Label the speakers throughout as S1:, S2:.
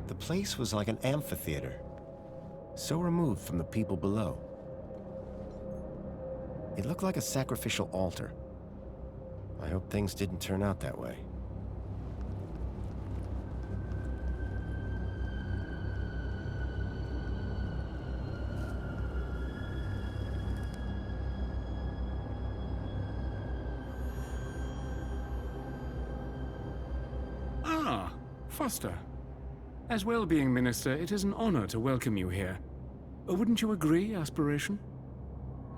S1: The place was like an amphitheater, so removed from the people below. It looked like a sacrificial altar. I hope things didn't turn out that way.
S2: Ah, Foster. As well-being minister, it is an honor to welcome you here. Wouldn't you agree, Aspiration?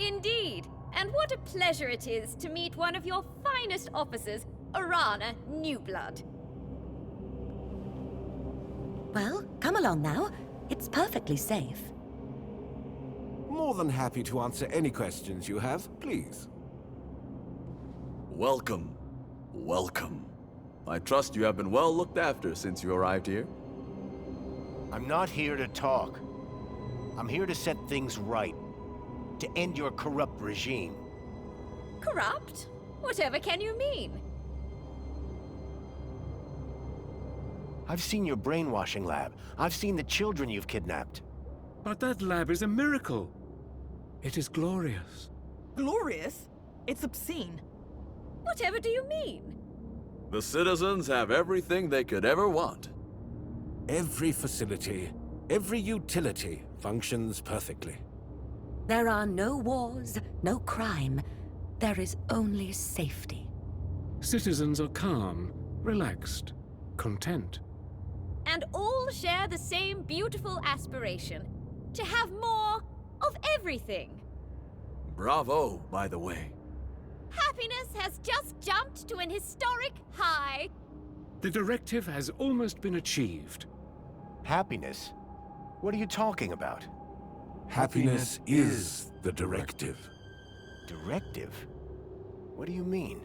S3: Indeed, and what a pleasure it is to meet one of your finest officers, Arana Newblood.
S4: Well, come along now. It's perfectly safe.
S5: More than happy to answer any questions you have, please.
S6: Welcome. Welcome. I trust you have been well looked after since you arrived here.
S1: I'm not here to talk. I'm here to set things right. To end your corrupt regime.
S3: Corrupt? Whatever can you mean?
S1: I've seen your brainwashing lab. I've seen the children you've kidnapped.
S2: But that lab is a miracle. It is glorious.
S7: Glorious? It's obscene.
S3: Whatever do you mean?
S6: The citizens have everything they could ever want.
S5: Every facility, every utility functions perfectly.
S4: There are no wars, no crime. There is only safety.
S2: Citizens are calm, relaxed, content.
S3: And all share the same beautiful aspiration. To have more of everything.
S6: Bravo, by the way.
S3: Happiness has just jumped to an historic high.
S2: The directive has almost been achieved.
S1: Happiness? What are you talking about?
S5: Happiness is the directive.
S1: Directive? What do you mean?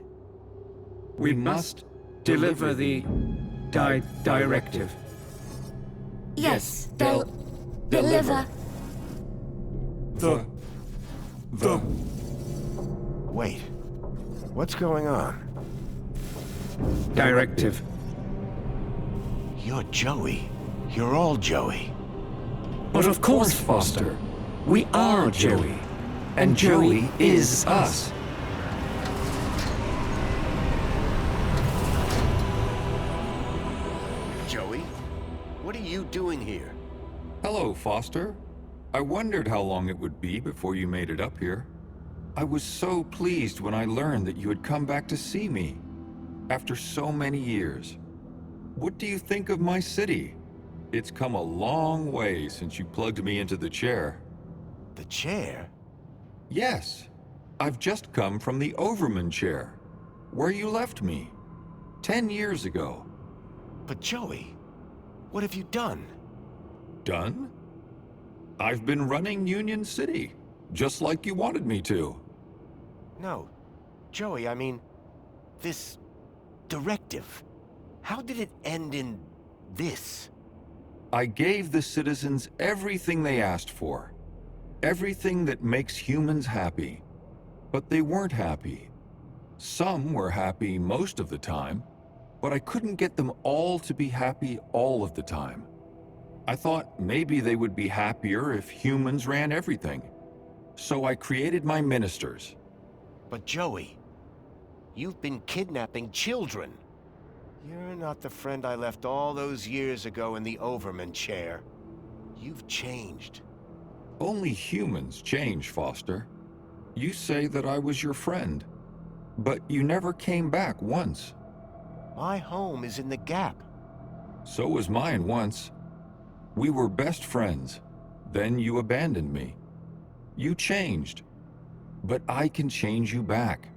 S2: We must deliver the directive.
S4: Yes, they'll deliver.
S5: The...
S1: Wait. What's going on?
S2: Directive.
S1: You're Joey. You're all Joey.
S2: But of course, Foster. We are Joey. And Joey is us.
S1: Joey? What are you doing here?
S8: Hello, Foster. I wondered how long it would be before you made it up here. I was so pleased when I learned that you had come back to see me. After so many years. What do you think of my city? It's come a long way since you plugged me into the chair.
S1: The chair?
S8: Yes. I've just come from the Overman chair, where you left me 10 years ago.
S1: But Joey, what have you done?
S8: Done? I've been running Union City, just like you wanted me to.
S1: No. Joey, I mean, this directive. How did it end in this?
S8: I gave the citizens everything they asked for. Everything that makes humans happy. But they weren't happy. Some were happy most of the time, but I couldn't get them all to be happy all of the time. I thought maybe they would be happier if humans ran everything. So I created my ministers.
S1: But Joey, you've been kidnapping children. You're not the friend I left all those years ago in the Overman chair. You've changed.
S8: Only humans change, Foster. You say that I was your friend, but you never came back once.
S1: My home is in the Gap.
S8: So was mine once. We were best friends. Then you abandoned me. You changed. But I can change you back.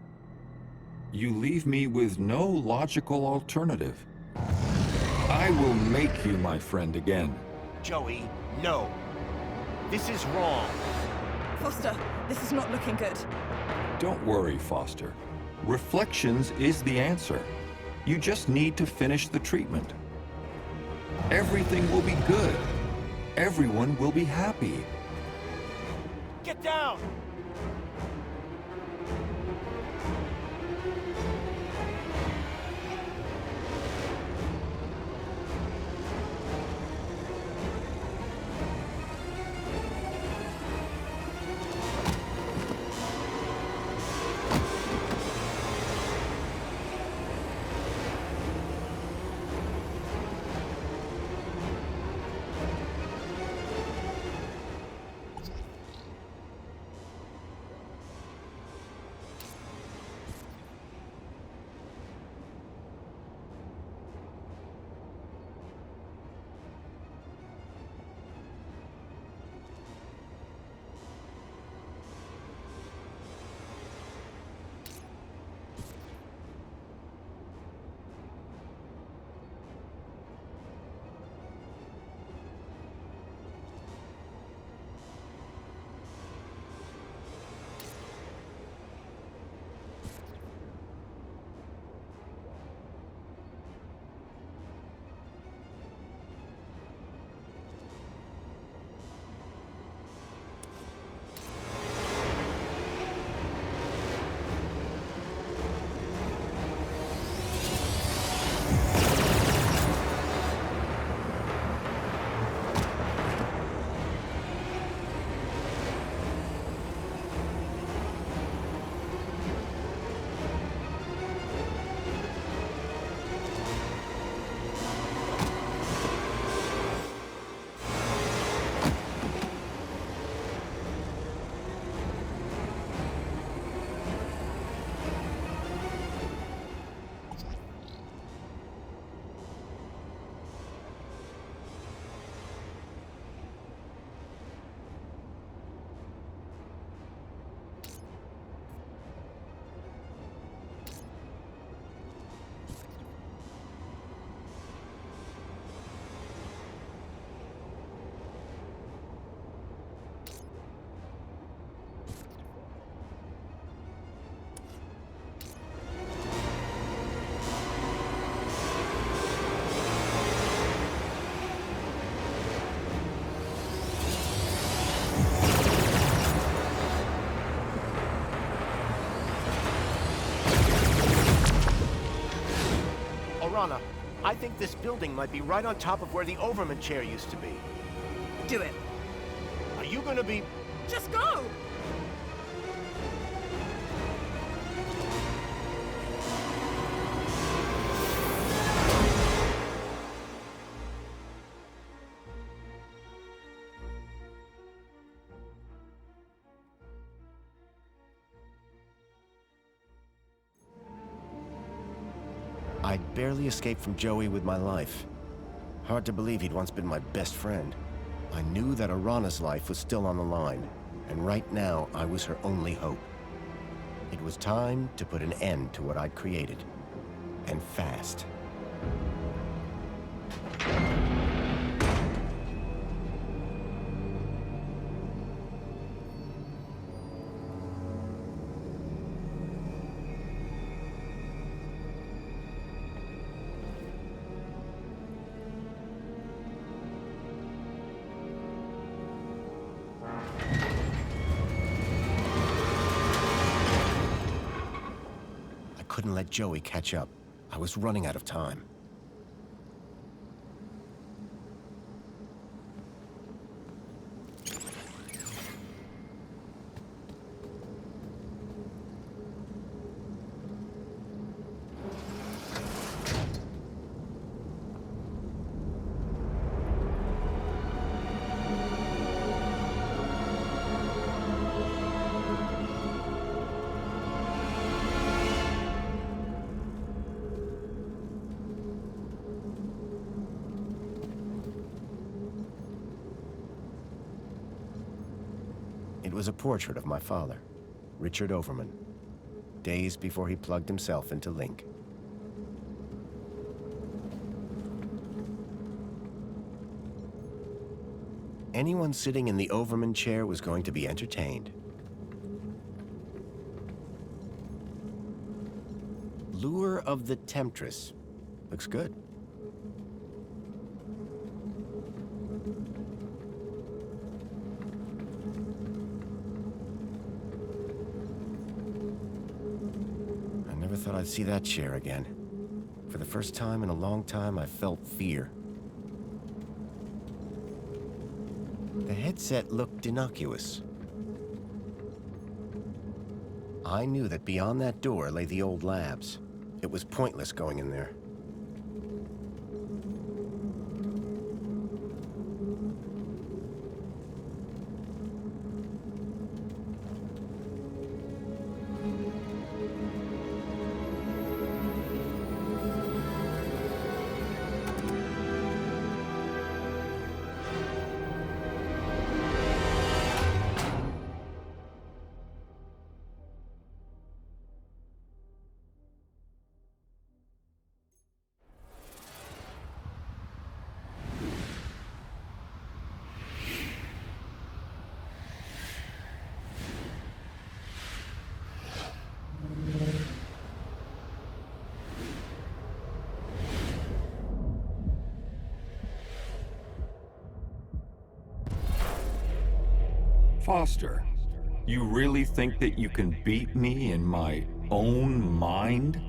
S8: You leave me with no logical alternative. I will make you my friend again.
S1: Joey, no. This is wrong.
S7: Foster, this is not looking good.
S8: Don't worry, Foster. Reflections is the answer. You just need to finish the treatment. Everything will be good. Everyone will be happy.
S1: Get down! Arana, I think this building might be right on top of where the Overman chair used to be.
S7: Do it.
S1: Are you gonna be...
S7: Just go!
S1: I'd barely escaped from Joey with my life. Hard to believe he'd once been my best friend. I knew that Arana's life was still on the line, and right now I was her only hope. It was time to put an end to what I'd created. And fast. I couldn't let Joey catch up. I was running out of time. It was a portrait of my father, Richard Overman, days before he plugged himself into Link. Anyone sitting in the Overman chair was going to be entertained. Lure of the Temptress. Looks good. I never thought I'd see that chair again. For the first time in a long time, I felt fear. The headset looked innocuous. I knew that beyond that door lay the old labs. It was pointless going in there.
S8: Foster, you really think that you can beat me in my own mind?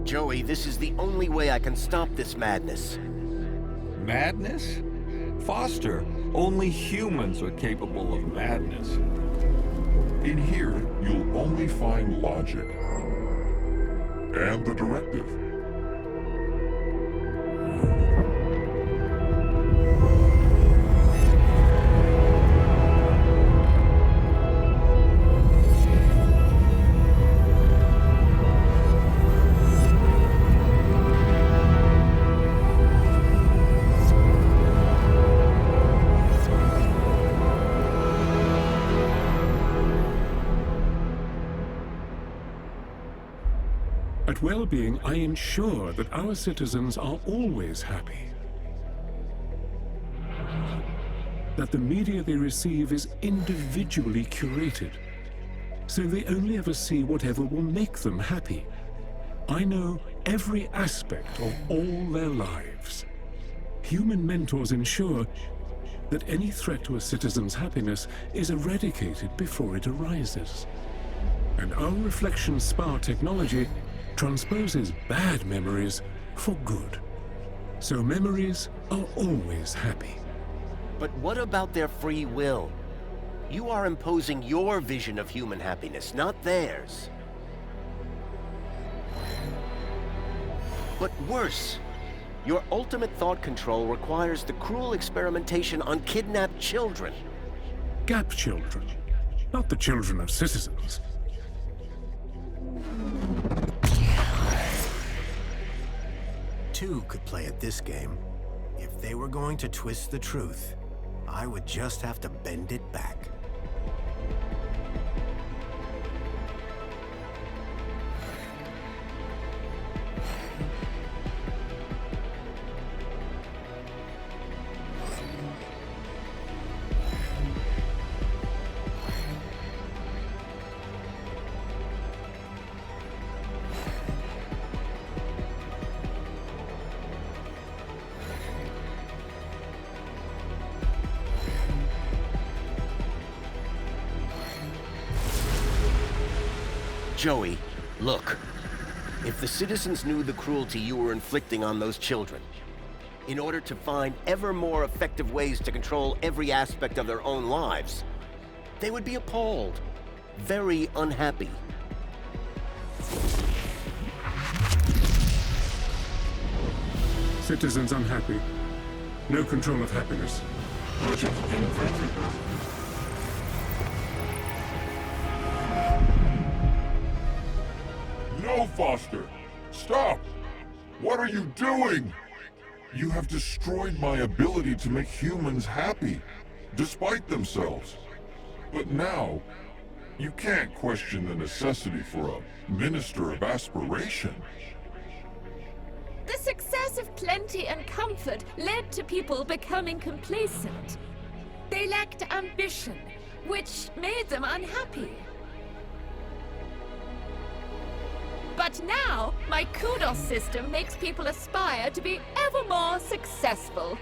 S1: Joey, this is the only way I can stop this madness.
S8: Madness? Foster, only humans are capable of madness.
S9: In here, you'll only find logic. And the directive.
S2: At Well-Being, I ensure that our citizens are always happy. That the media they receive is individually curated, so they only ever see whatever will make them happy. I know every aspect of all their lives. Human mentors ensure that any threat to a citizen's happiness is eradicated before it arises. And our reflection spar technology transposes bad memories for good. So memories are always happy.
S1: But what about their free will? You are imposing your vision of human happiness, not theirs. But worse, your ultimate thought control requires the cruel experimentation on kidnapped children.
S2: Gap children, not the children of citizens.
S1: Two could play at this game. If they were going to twist the truth, I would just have to bend it back. Joey, look. If the citizens knew the cruelty you were inflicting on those children, in order to find ever more effective ways to control every aspect of their own lives, they would be appalled, very unhappy.
S2: Citizens unhappy. No control of happiness. Logic invented.
S9: No, Foster! Stop! What are you doing? You have destroyed my ability to make humans happy, despite themselves. But now, you can't question the necessity for a minister of aspiration.
S3: The success of plenty and comfort led to people becoming complacent. They lacked ambition, which made them unhappy. But now, my kudos system makes people aspire to be ever more successful.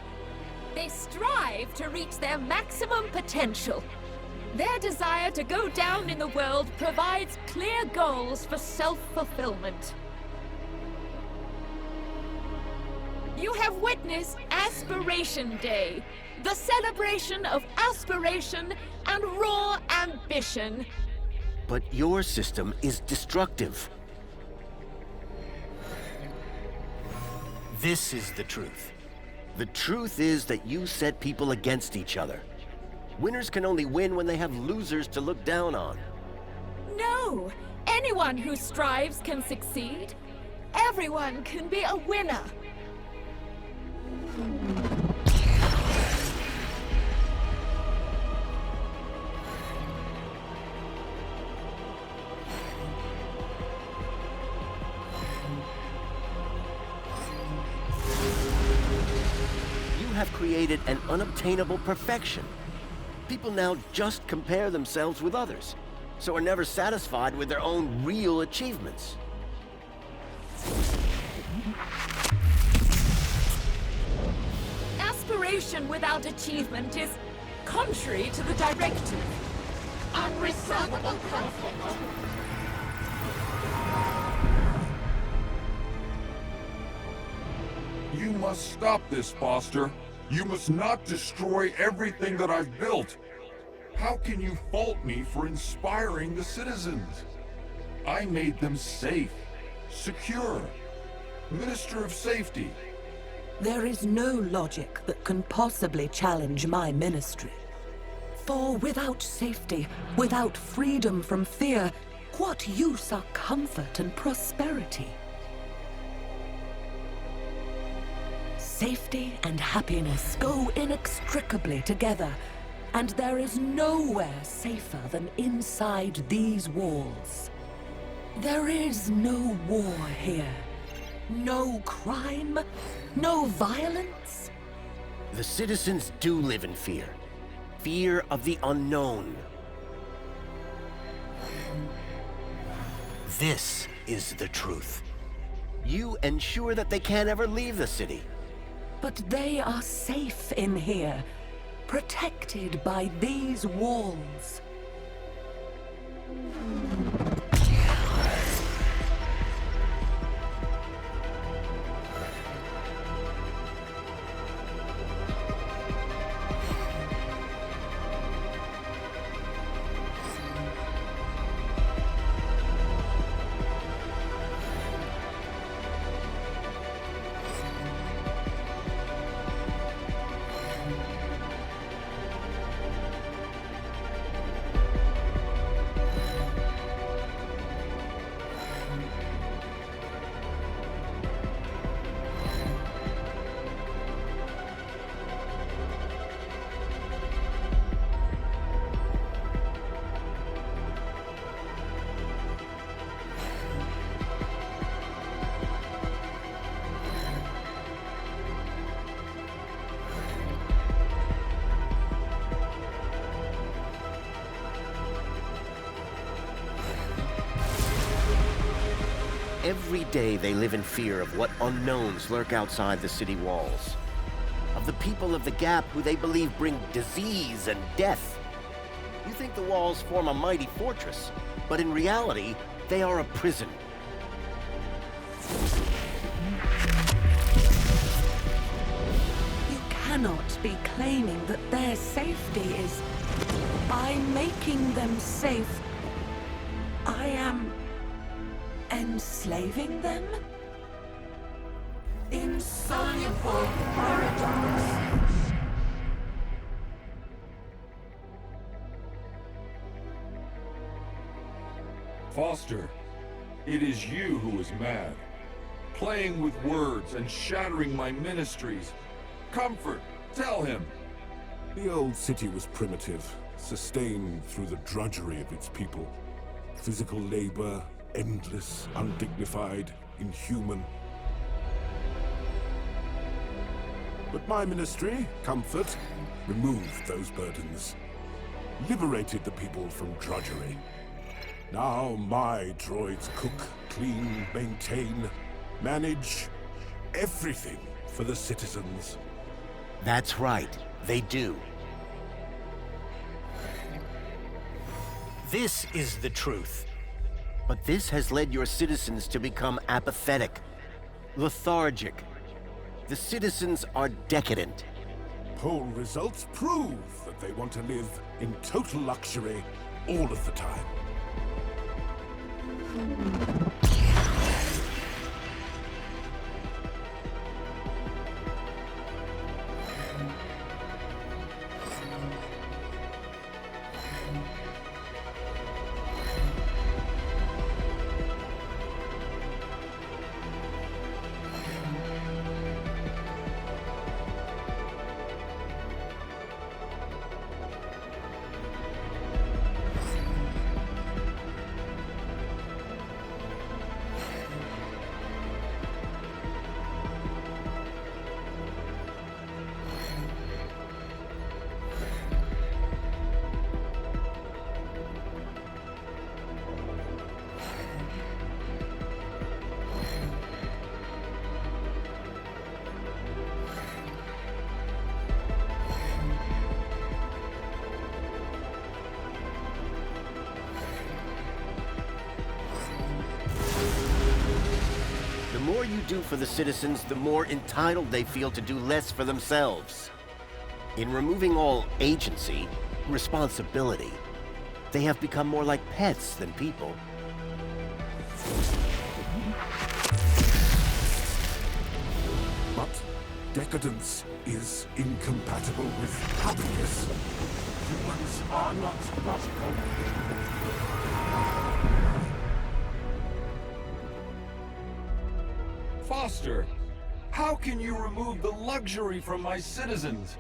S3: They strive to reach their maximum potential. Their desire to go down in the world provides clear goals for self-fulfillment. You have witnessed Aspiration Day, the celebration of aspiration and raw ambition.
S1: But your system is destructive. This is the truth. The truth is that you set people against each other. Winners can only win when they have losers to look down on.
S3: No! Anyone who strives can succeed. Everyone can be a winner.
S1: Have created an unobtainable perfection. People now just compare themselves with others, so are never satisfied with their own real achievements.
S3: Aspiration without achievement is contrary to the directive. Unresolvable conflict.
S9: You must stop this, Foster. You must not destroy everything that I've built. How can you fault me for inspiring the citizens? I made them safe, secure, Minister of Safety.
S4: There is no logic that can possibly challenge my ministry. For without safety, without freedom from fear, what use are comfort and prosperity? Safety and happiness go inextricably together, and there is nowhere safer than inside these walls. There is no war here. No crime, no violence.
S1: The citizens do live in fear. Fear of the unknown. This is the truth. You ensure that they can't ever leave the city.
S4: But they are safe in here, protected by these walls.
S1: Every day they live in fear of what unknowns lurk outside the city walls. Of the people of the Gap who they believe bring disease and death. You think the walls form a mighty fortress, but in reality, they are a prison.
S4: You cannot be claiming that their safety is... By making them safe, I am... enslaving them? Insoluble paradox.
S8: Foster, it is you who is mad. Playing with words and shattering my ministries. Comfort, tell him.
S5: The old city was primitive, sustained through the drudgery of its people. Physical labor, endless, undignified, inhuman. But my ministry, Comfort, removed those burdens. Liberated the people from drudgery. Now my droids cook, clean, maintain, manage everything for the citizens.
S1: That's right, they do. This is the truth. But this has led your citizens to become apathetic, lethargic. The citizens are decadent.
S5: Poll results prove that they want to live in total luxury all of the time.
S1: The more you do for the citizens, the more entitled they feel to do less for themselves. In removing all agency, responsibility, they have become more like pets than people.
S5: But decadence is incompatible with happiness. Humans are not logical.
S8: Foster, how can you remove the luxury from my citizens?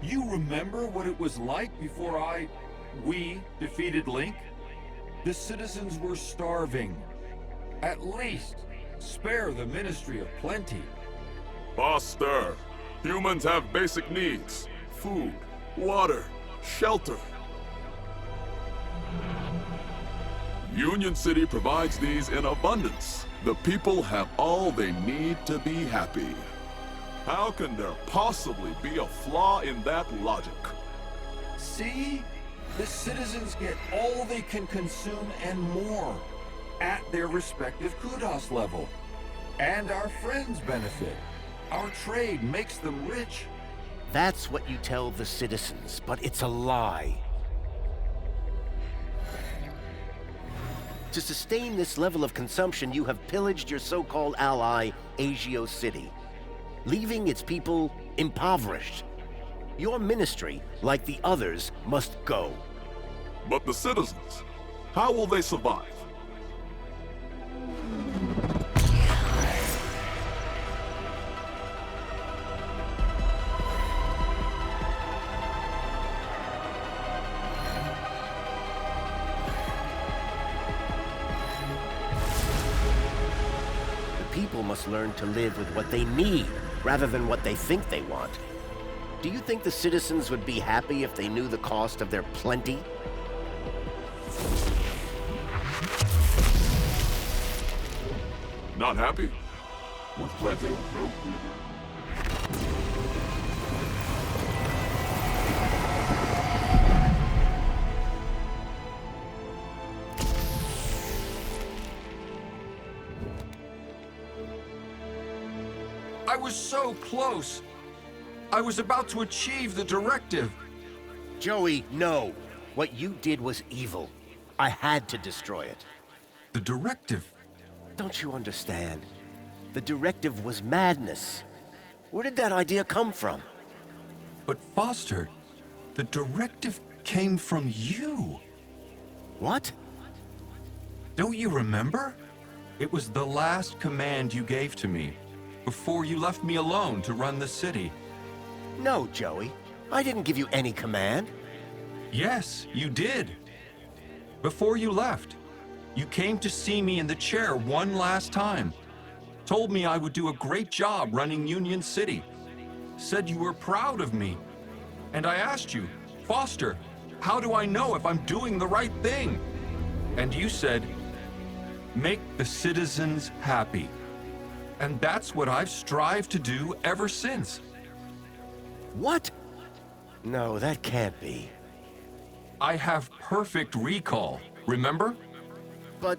S8: You remember what it was like before we defeated Link? The citizens were starving. At least, spare the Ministry of Plenty.
S9: Foster, humans have basic needs. Food, water, shelter. Union City provides these in abundance. The people have all they need to be happy. How can there possibly be a flaw in that logic?
S8: See? The citizens get all they can consume and more, at their respective kudos level. And our friends benefit. Our trade makes them rich.
S1: That's what you tell the citizens, but it's a lie. To sustain this level of consumption, you have pillaged your so-called ally, Agio City, leaving its people impoverished. Your ministry, like the others, must go.
S9: But the citizens, how will they survive?
S1: People must learn to live with what they need, rather than what they think they want. Do you think the citizens would be happy if they knew the cost of their plenty?
S9: Not happy? With pleasure.
S8: I was so close. I was about to achieve the directive.
S1: Joey, no. What you did was evil. I had to destroy it.
S8: The directive?
S1: Don't you understand? The directive was madness. Where did that idea come from?
S8: But Foster, the directive came from you.
S1: What?
S8: Don't you remember? It was the last command you gave to me before you left me alone to run the city.
S1: No, Joey. I didn't give you any command.
S8: Yes, you did. Before you left, you came to see me in the chair one last time. Told me I would do a great job running Union City. Said you were proud of me. And I asked you, Foster, how do I know if I'm doing the right thing? And you said, make the citizens happy. And that's what I've strived to do ever since.
S1: What? No, that can't be.
S8: I have perfect recall, remember?
S1: But,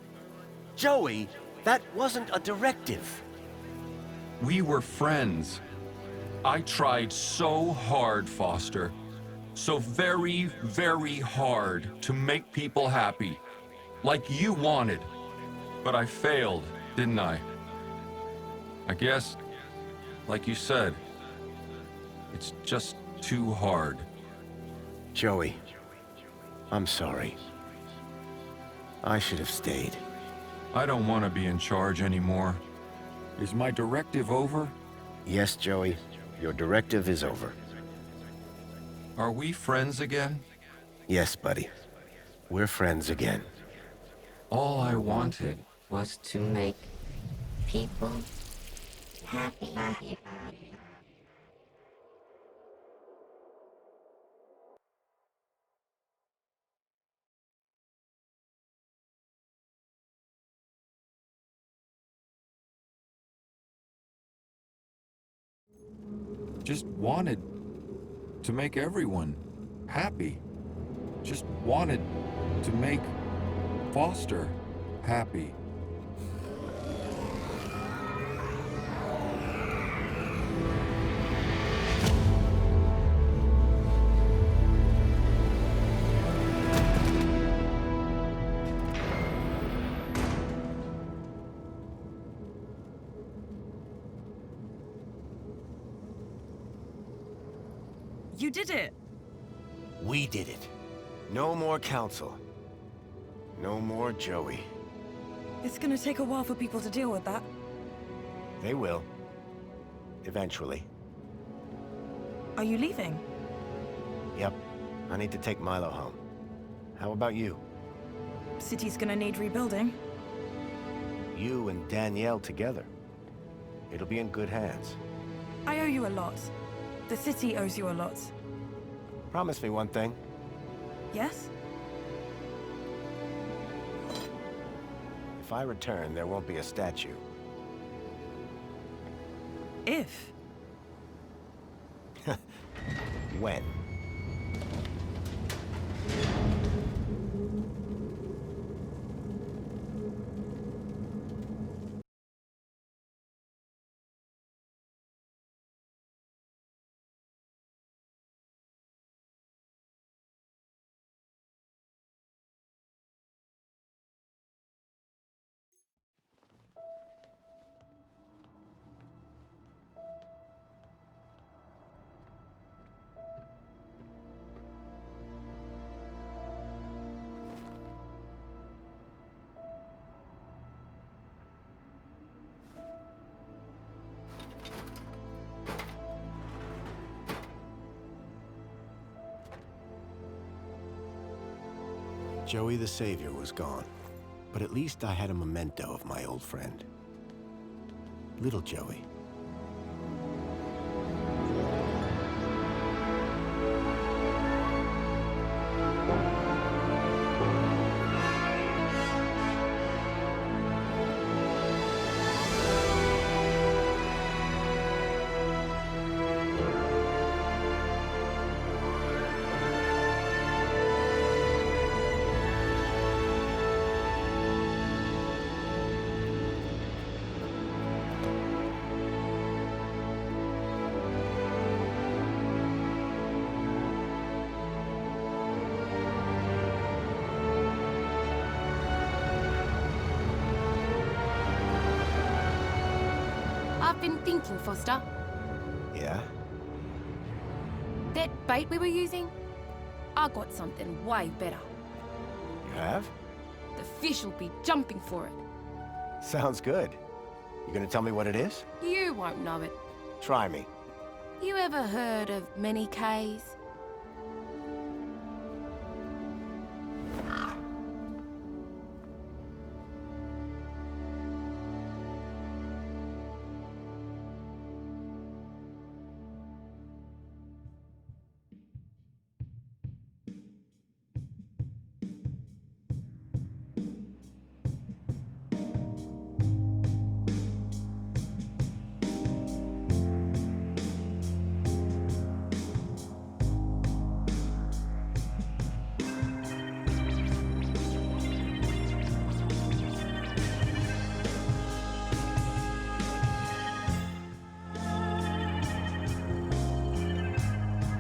S1: Joey, that wasn't a directive.
S8: We were friends. I tried so hard, Foster. So very, very hard to make people happy. Like you wanted. But I failed, didn't I? I guess, like you said, it's just too hard.
S1: Joey, I'm sorry. I should have stayed.
S8: I don't want to be in charge anymore. Is my directive over?
S1: Yes, Joey. Your directive is over.
S8: Are we friends again?
S1: Yes, buddy. We're friends again.
S8: All I wanted
S10: was to make people happy.
S8: Just wanted to make everyone happy. Just wanted to make Foster happy.
S7: You did it!
S1: We did it. No more council. No more Joey.
S7: It's gonna take a while for people to deal with that.
S1: They will. Eventually.
S7: Are you leaving?
S1: Yep. I need to take Milo home. How about you?
S7: City's gonna need rebuilding.
S1: You and Danielle together. It'll be in good hands.
S7: I owe you a lot. The city owes you a lot.
S1: Promise me one thing.
S7: Yes?
S1: If I return, there won't be a statue.
S7: If.
S1: When? Joey the Savior was gone, but at least I had a memento of my old friend. Little Joey.
S11: been thinking, Foster.
S1: Yeah?
S11: That bait we were using? I got something way better.
S1: You have?
S11: The fish will be jumping for it.
S1: Sounds good. You gonna tell me what it is?
S11: You won't know it.
S1: Try me.
S11: You ever heard of many Ks?